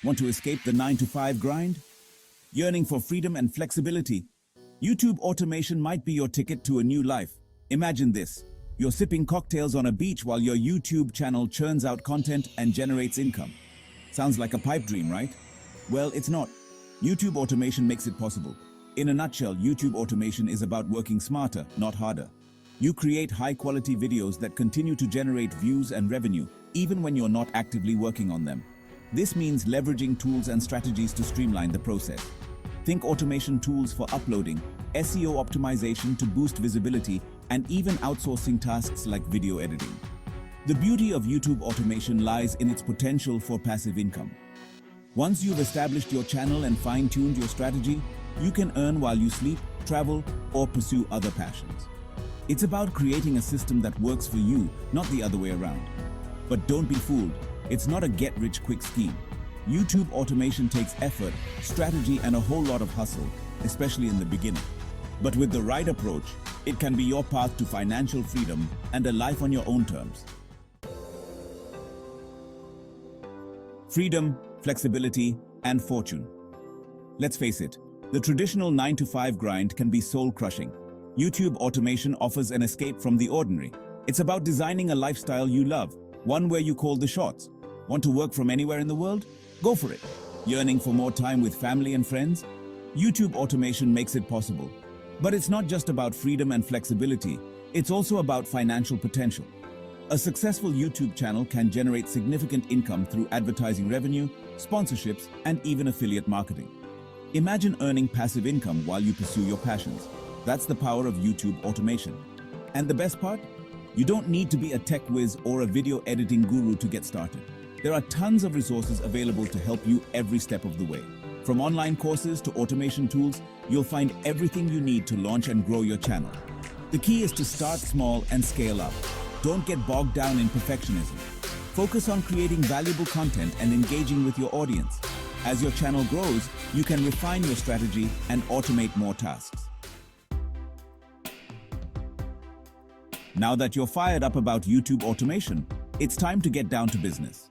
Want to escape the 9 to 5 grind? Yearning for freedom and flexibility? YouTube automation might be your ticket to a new life. Imagine this. You're sipping cocktails on a beach while your YouTube channel churns out content and generates income. Sounds like a pipe dream, right? Well, it's not. YouTube automation makes it possible. In a nutshell, YouTube automation is about working smarter, not harder. You create high-quality videos that continue to generate views and revenue, even when you're not actively working on them. This means leveraging tools and strategies to streamline the process. Think automation tools for uploading, SEO optimization to boost visibility, and even outsourcing tasks like video editing. The beauty of YouTube automation lies in its potential for passive income. Once you've established your channel and fine-tuned your strategy, you can earn while you sleep, travel, or pursue other passions. It's about creating a system that works for you, not the other way around. But don't be fooled, it's not a get-rich-quick scheme. YouTube automation takes effort, strategy, and a whole lot of hustle, especially in the beginning. But with the right approach, it can be your path to financial freedom and a life on your own terms. Freedom, flexibility, and fortune. Let's face it, the traditional 9 to 5 grind can be soul-crushing. YouTube automation offers an escape from the ordinary. It's about designing a lifestyle you love, one where you call the shots. Want to work from anywhere in the world? Go for it. Yearning for more time with family and friends? YouTube automation makes it possible. But it's not just about freedom and flexibility, it's also about financial potential. A successful YouTube channel can generate significant income through advertising revenue, sponsorships, and even affiliate marketing. Imagine earning passive income while you pursue your passions. That's the power of YouTube automation. And the best part? You don't need to be a tech whiz or a video editing guru to get started. There are tons of resources available to help you every step of the way. From online courses to automation tools, you'll find everything you need to launch and grow your channel. The key is to start small and scale up. Don't get bogged down in perfectionism. Focus on creating valuable content and engaging with your audience. As your channel grows, you can refine your strategy and automate more tasks. Now that you're fired up about YouTube automation, it's time to get down to business.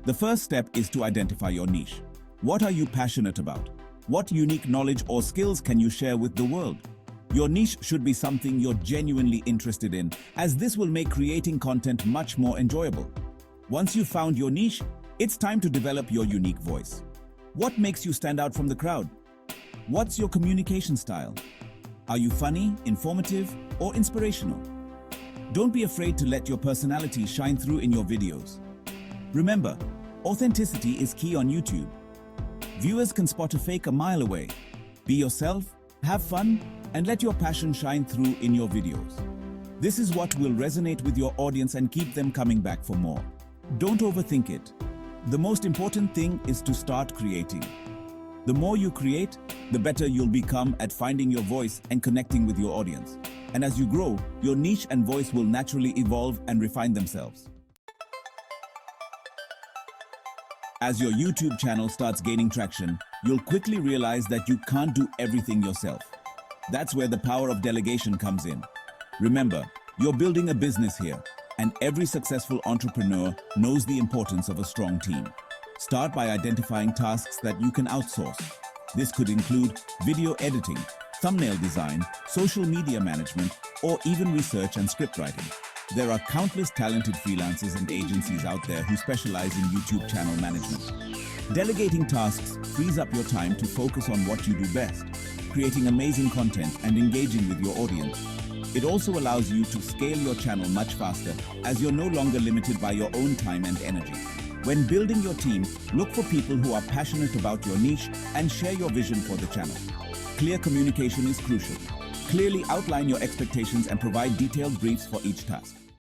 The first step is to identify your niche. What are you passionate about? What unique knowledge or skills can you share with the world? Your niche should be something you're genuinely interested in, as this will make creating content much more enjoyable. Once you've found your niche, it's time to develop your unique voice. What makes you stand out from the crowd? What's your communication style? Are you funny, informative, or inspirational? Don't be afraid to let your personality shine through in your videos. Remember, authenticity is key on YouTube. Viewers can spot a fake a mile away. Be yourself, have fun, and let your passion shine through in your videos. This is what will resonate with your audience and keep them coming back for more. Don't overthink it. The most important thing is to start creating. The more you create, the better you'll become at finding your voice and connecting with your audience. And as you grow, your niche and voice will naturally evolve and refine themselves. As your YouTube channel starts gaining traction, you'll quickly realize that you can't do everything yourself. That's where the power of delegation comes in. Remember, you're building a business here, and every successful entrepreneur knows the importance of a strong team. Start by identifying tasks that you can outsource. This could include video editing, thumbnail design, social media management, or even research and script writing. There are countless talented freelancers and agencies out there who specialize in YouTube channel management. Delegating tasks frees up your time to focus on what you do best, creating amazing content and engaging with your audience. It also allows you to scale your channel much faster, as you're no longer limited by your own time and energy. When building your team, look for people who are passionate about your niche and share your vision for the channel. Clear communication is crucial. Clearly outline your expectations and provide detailed briefs for each task.